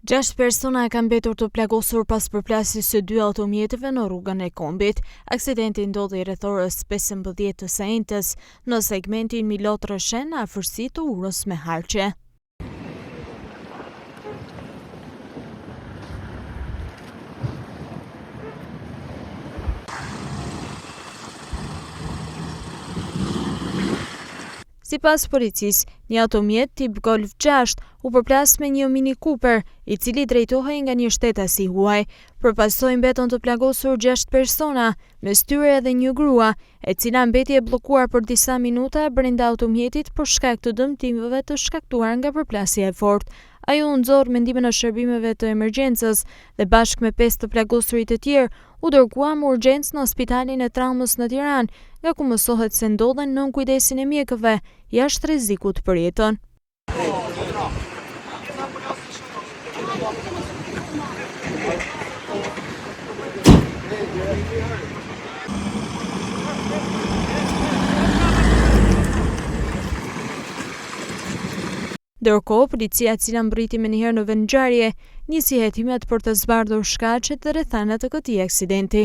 6 persona e kanë mbetur të plagosur pas përplasjes së 2 automjeteve në rrugën e Kombit. Aksidenti ndodhi rreth orës 15 të sejntës në segmentin Milot-Rëshen në afërsi të Urës me Harqe. Sipas policisë, një automjet tip Golf 6 u përplas me një Mini Cooper, i cili drejtohej nga një shtetasi huaj. Përpasoj mbetën të plagosur 6 persona, mes tyre edhe një grua, e cila mbeti e bllokuar për disa minuta brenda automjetit për shkak të dëmtimeve të shkaktuar nga përplasja e fortë. Ajo u nxorr mendimin e shërbimeve të emergjencës dhe bashkë me 5 të plagosurit e tjerë u dërguar me urgjencë në Spitalin e Traumës në Tiranë, nga ku mësohet se ndodhen nën kujdesin e mjekëve, jashtë rrezikut për jetën. Ndërkohë, policia, e cila mbriti menjëherë në vend ngjarje, nisi hetimet për të zbardhur shkaqet dhe rrethanat të këtij aksidenti.